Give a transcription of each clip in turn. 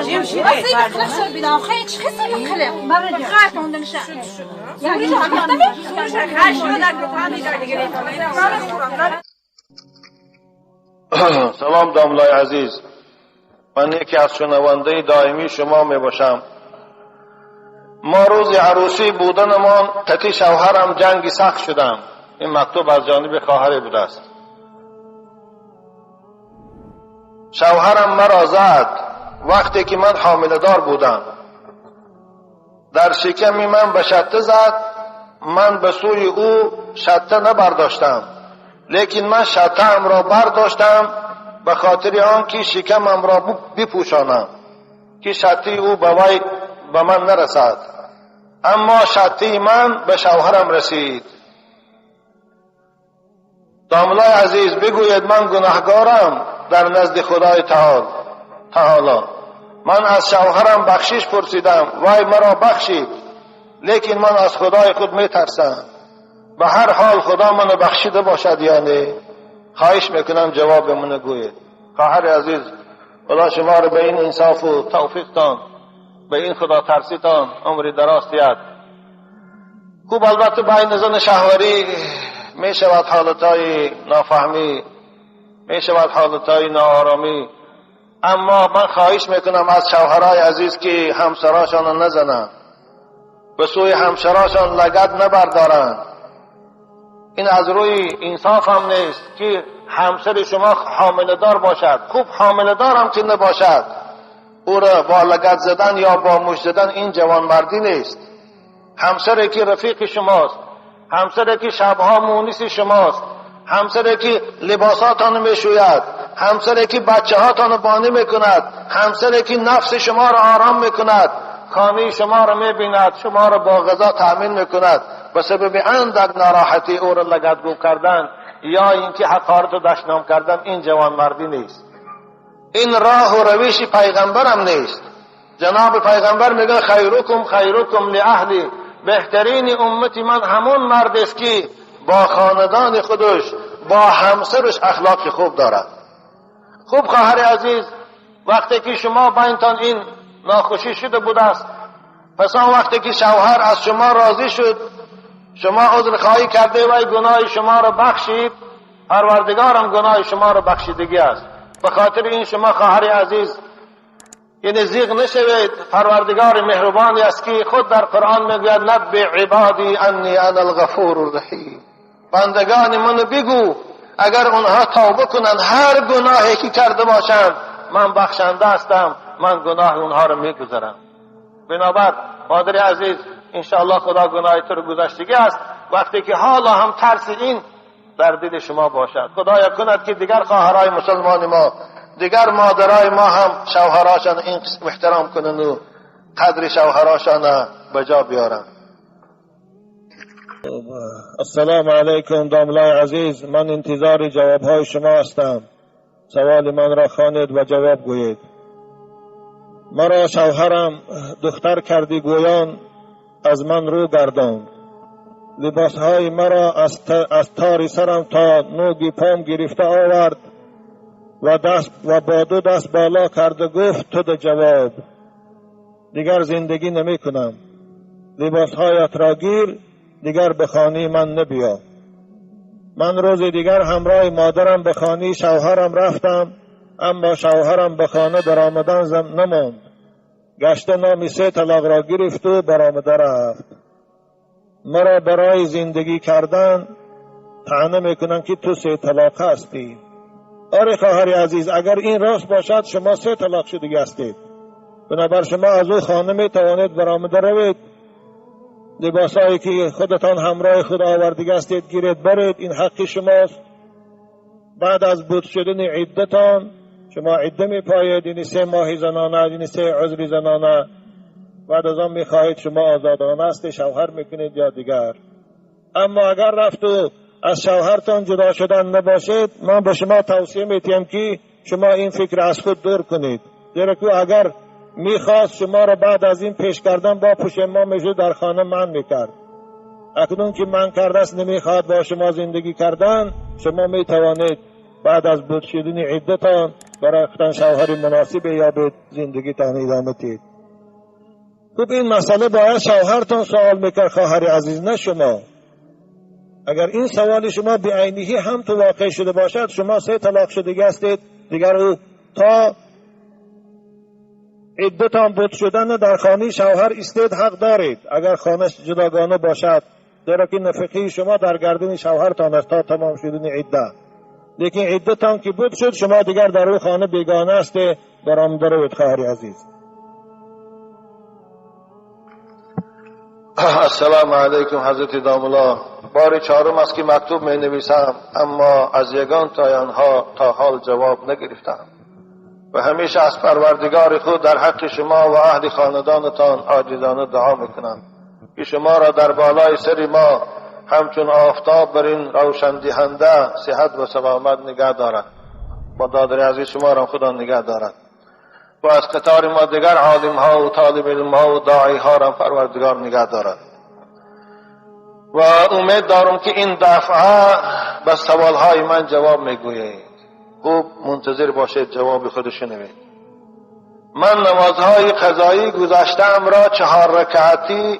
يمشي ليه؟ نخسر بنا وخيط خسر الخلق خايف من النشاء يعني سلام داملای عزیز، من یکی از شنونده دائمی شما می باشم. ما روز عروسی بودنمان تکی شوهرم جنگی سخت شدم. این مکتوب از جانب خواهری بوده است. شوهرم مرا زد وقتی که من حامله دار بودم. در شکم من به شته زد. من به سوی او شته نبرداشتم، لیکن من شته‌ام را برداشتم به خاطر آنکه شکمم را بپوشانم که شته او به من نرسد. اما شته من به شوهرم رسید. داملای عزیز، بگوید من گناهکارم در نزد خدای تعالی. من از شوهرم بخشش پرسیدم، وای مرا بخشید، لیکن من از خدای خود می ترسم. به هر حال خدا منو بخشیده باشد یا نه؟ خواهش میکنم جواب منو گوید. خواهر عزیز، خدا شما رو به این انصاف و توفیقتان، به این خدا ترسیتان عمری دراز دهد. خوب البته بین زن شهوری می شود حالتهای نافهمی، می شود حالتهای ناآرامی، اما من خواهش میکنم از شوهرای عزیز که همسراشان نزنن، به سوی همسراشان لگد نبردارن. این از روی انصاف هم نیست که همسر شما حامله دار باشد. خوب حامله دار هم که نباشد، او را با لگد زدن یا با مشت زدن این جوانمردی نیست. همسری که رفیق شماست، همسری که شبها مونس شماست، همسری که لباساتان میشوید، همسری که بچه هاتان بانی میکند، همسری که نفس شما را آرام میکند، خانه شما را میبیند، شما را با غذا تأمین میکند، به سبب اندک ناراحتی او را لگدگو کردن یا اینکه حقارت و دشنام کردن این جوانمردی نیست. این راه و روش پیغمبرم نیست. جناب پیغمبر میگه خیرکم لاهلی، بهترین امتی من همون مرد است که با خاندان خودش، با همسرش اخلاق خوب دارد. خوب خواهر عزیز، وقتی که شما بینتان این ناخوشی شده بوده است، پس آن وقتی که شوهر از شما راضی شد، شما عذر خواهی کرده و گناه شما را بخشید، پروردگارم گناه شما را بخشیدگی است. به خاطر این شما خواهر عزیز یعنی زیغ نشوید. پروردگار مهربانی است که خود در قرآن میگوید نبئ عبادی انی انا الغفور الرحیم. بندگان منو بگو اگر اونها توبه کنند، هر گناهی که کرده باشند من بخشنده هستم، من گناه اونها رو میگذرم. بنابر مادر عزیز، انشاءالله خدا گناه تو رو گذشتگی است. وقتی که حالا هم ترس این در دل شما باشد، خدایا کند که دیگر خواهرای مسلمان ما، دیگر مادرای ما هم شوهراشان این قسم احترام کنند و قدر شوهراشان به جا بیارن. السلام علیکم داملای عزیز، من انتظار جوابهای شما هستم. سوال من را خوانید و جواب گویید. مرا شوهرم دختر کردی گویان از من رو گرداند. لباسهای مرا از تار سرم تا نوگی پام گرفته آورد و با دو دست بالا کرده گفت تو ده جواب، دیگر زندگی نمی کنم. لباسهایت را گیر، دیگر به خانه من نبیا. من روز دیگر همراه مادرم به خانه شوهرم رفتم، اما شوهرم به خانه در آمدن نماند. گشته نامی 3 طلاق را گرفت و برآمده رفت. مرا برای زندگی کردن طعنه میکنن که تو 3 طلاق هستی. آره خواهر عزیز، اگر این راست باشد شما 3 طلاق شدگی هستید. بنابر شما از او خانه میتوانید برآمده روید، لباسایی که خودتان همراه خود آوردگی هستید گیرید برید، این حق شماست. بعد از بود شدن عدتان شما عده میپایید، این 3 ماه زنانه، این 3 عذر زنانه. بعد از آن میخواهید شما آزادانه است شوهر میکنید یا دیگر. اما اگر رفت و از شوهرتان جدا شدن نباشید، من به شما توصیه میتیم که شما این فکر از خود دور کنید، زیرا که اگر میخواست شما را بعد از این پیش کردن با پشیمان میشد در خانه من میکرد. اکنون که من کرده است نمیخواد با شما زندگی کردن، شما میتوانید بعد از بود شدن عدتان برای خودتان شوهر مناسب یا به زندگیتان ادامه دهید. خب این مسئله باید شوهرتان سوال میکرد خواهر عزیز، نه شما. اگر این سوال شما به عینی هم تو واقع شده باشد، شما 3 طلاق شدگی هستید، دیگر او تا عدتان بود شدن در خانه شوهر استید حق دارید. اگر خانه جداگانه باشد، در که نفقه شما در گردن شوهرتان است تا تمام شدن عده، لیکن عدتان که بود شد، شما دیگر در او خانه بیگانه است. برآمده روید خواهر عزیز. السلام علیکم حضرت داملا. بار 4 است که مکتوب می نویسم، اما از یگان تایانها تا حال جواب نگرفتم و همیشه از پروردگار خود در حق شما و اهل خاندانتان عاجزانه دعا میکنم که شما را در بالای سر ما همچون آفتاب بر این روشن دهنده صحت و سلامت نگه دارد. با دادر عزیز شما را خدا نگه دارد و از قطار ما دیگر عالم ها و طالب علم ها و داعی ها را پروردگار نگه دارد. و امید دارم که این دفعه به سوال های من جواب میگویید. خوب منتظر باشید جواب خودش شنوید. من نمازهای قضایی گذشته‌ام را 4 رکعتی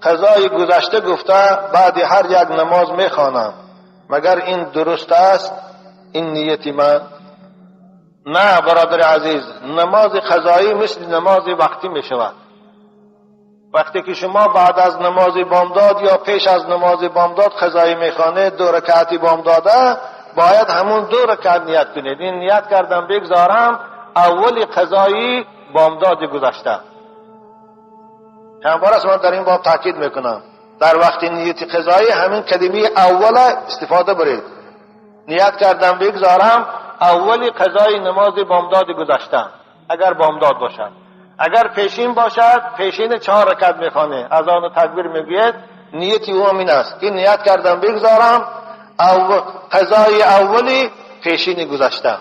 قضای گذشته گفته بعد هر یک نماز میخوانم. مگر این درست است؟ این نیتی من؟ نه برادر عزیز، نماز قضایی مثل نماز وقتی می شود. وقتی که شما بعد از نماز بامداد یا پیش از نماز بامداد قضایی میخوانید 2 رکعتی بامداده، باید همون 2 رکعت نیت کنید. این نیت کردم بگذارم اول قضایی بامداد گذشته. چند بار است من در این باب تاکید میکنم، در وقت نیت قضایی همین کلمه اول استفاده برید. نیت کردم بگذارم اولی قضای نماز بامداد گذشته، اگر بامداد باشد. اگر پیشین باشد، پیشین 4 رکعت میخوانه، اذان و تکبیر میگوید، نیتی او همین است که نیت کردم بگذارم قضای اولی پیشین گذشته.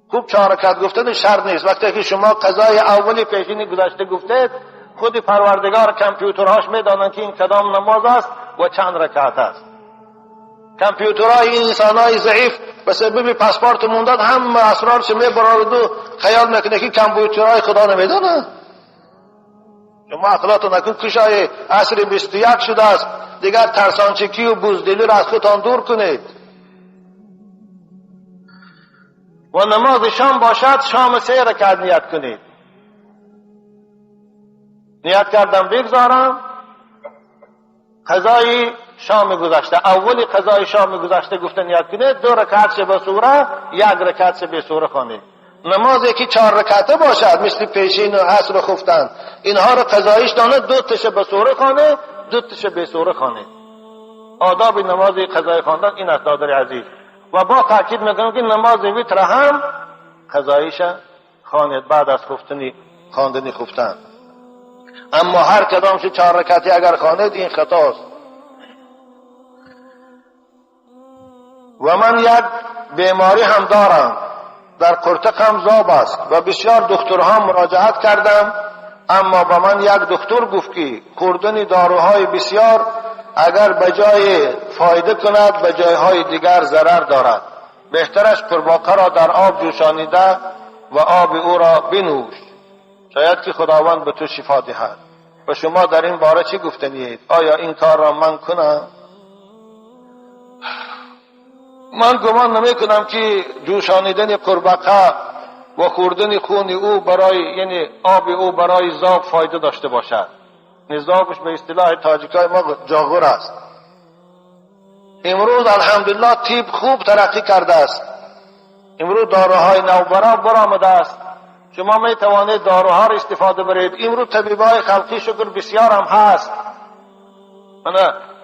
خوب 4 رکعت گفتن شرط نیست. وقتی که شما قضای اولی پیشین گذشته گفتید، خود پروردگار کامپیوترهاش میدانند که این کدام نماز است و چند رکعت است. کامپیوترهای این انسانهای ضعیف به سبب پاسپورت موندن هم اسرارش میبرند و خیال میکنه که کامپیوترهای خدا نمیدانه. شما اخلاقتون نکن کشای عصر 21 شده است، دیگر ترسانچگی و بزدلی را از خودتان دور کنید. و نماز شام باشد، شام 3 رکعت نیت کنید. نیت کردم بگذارم قضای شام گذشته، اولی قضای شام گذشته گفته نیت کنید، 2 رکعت به سوره، 1 رکعت به سوره خوانید. نمازی که 4 رکعته باشد مثل پیشین و عصر و خفتن، اینها رو قضایش دانه 2 تاش به سوره خوانه، 2 تاش به سوره خوانه. آداب نماز قضای خواندن این است دادر عزیز. و با تاکید میکنم که نماز وتر هم قضایش خوانید بعد از خواندن خفتن. اما هر کدامش 4 رکعتی اگر خوانید این خطاست. و من یک بیماری هم دارم، در قرتقم زاب است و بسیار دکترها مراجعت کردم، اما با من یک دکتر گفت که خوردن داروهای بسیار اگر به جای فایده کند به جایهای دیگر ضرر دارد. بهترش قورباغه را در آب جوشانیده و آب او را بنوش، شاید که خداوند به تو شفا دهد. و شما در این باره چی گفتنید؟ آیا این کار را من کنم؟ من گمان نمی کنم که جوشانیدن قورباغه و خوردن خون او برای یعنی آب او برای زاب فایده داشته باشد. نزابش به اصطلاح تاجیکای ما جاغور است. امروز الحمدلله طب خوب ترقی کرده است. امروز داروهای نوبرا برآمده است. شما می توانید داروها را استفاده برید. امروز طبیبای خلقی شکر بسیار هم هست.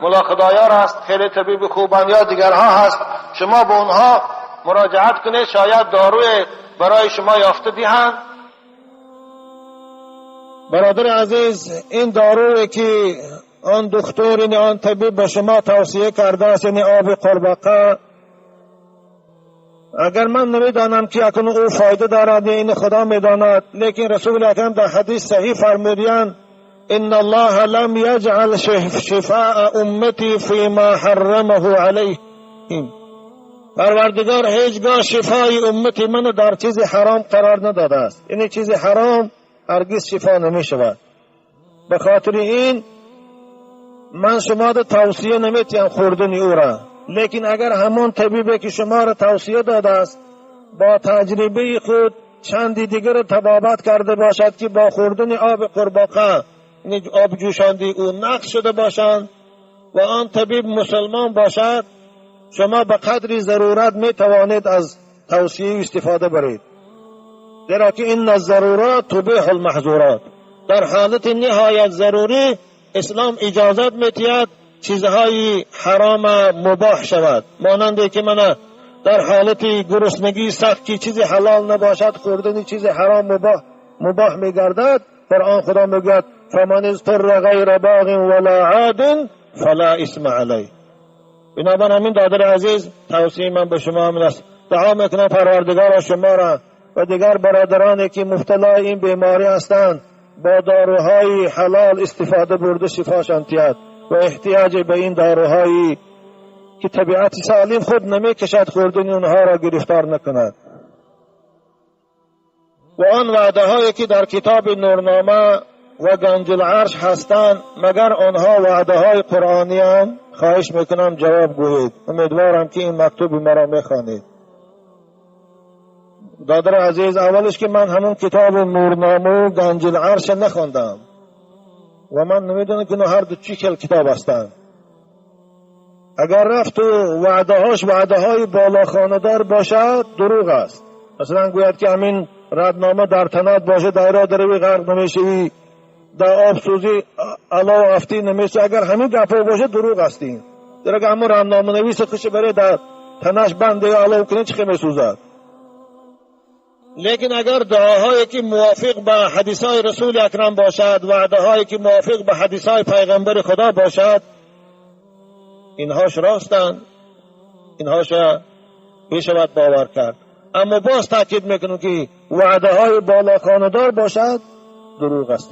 ملا خدایار هست، خیلی طبیب خوبانیا دیگرها هست. شما به اونها مراجعت کنید، شاید داروی برای شما یافته دهند. برادر عزیز، این دارویی که آن دکتر آن طبیب به شما توصیه کرده است، یعنی آب قورباغه، اگر من نمیدانم که اکنون او فایده دارد یا این خدا میداند، لیکن رسول اکرم در حدیث صحیح فرمودند ان الله لم یجعل شفاء امتی فيما حرمه علیهم پروردگار هیچگاه شفای امت من در چیز حرام قرار نداده است. این چیز حرام هرگز شفا نمی شود. به خاطر این من شما را توصیه نمیتیم خوردن او را، لیکن اگر همون طبیبی که شما را توصیه داده است با تجربه خود چندی دیگر تبابت کرده باشد که با خوردن آب قرباقه آب جوشاندی او نقص شده باشند و آن طبیب مسلمان باشد، شما به قدر ضرورت می توانید از توصیه استفاده برید، زیرا که این الضرورات تبیح المحظورات. در حالت نهایت ضروری اسلام اجازت می‌دهد چیزهای حرام مباح شود، مانند که من در حالت گرسنگی سخت که چیز حلال نباشد خوردن چیز حرام مباح می‌گردد. قرآن خدا میگوید فمن اضطر غیر باغ ولا عاد فلا اثم علیه. بنابراین همین دادر عزیز توصیه من به شما همین است. دعا میکنم پروردگار شما را و دیگر برادرانی که مبتلا این بیماری هستند با داروهای حلال استفاده برده شفاشان دهد و احتیاج به این داروهایی که طبیعت سالم خود نمیکشد خوردن اونها را گرفتار نکند. و آن وعده هایی که در کتاب نورنامه و گنج العرش هستند مگر آنها وعده های قرآنی هم؟ خواهش میکنم جواب گویید. امیدوارم که این مکتوب مرا میخوانید. دادر عزیز، اولش که من همون کتاب نورنامه و گنج العرش نخوندم و من نمیدونم که هر دو چی کتاب هستند. اگر رفت و وعده های بالا خاندار باشد دروغ است. مثلا گوید که همین ردنامه در تنت باشه دایره دروی غرق نمیشی، در آب سوزی علاو افتی نمیشه. اگر همین گفه باشه دروغ هستین. در اگر همون ردنامه نویس خوش بره در تنش بنده علاو کنه چه میسوزد. لیکن اگر دعاهایی که موافق به حدیثهای رسول اکرم باشد، وعده‌هایی که موافق به حدیثهای پیغمبر خدا باشد، اینهاش راستند، اینهاش میشود باور کرد. اما باز تاکید میکنم که وعده‌های بالا خاندار باشد دروغ است.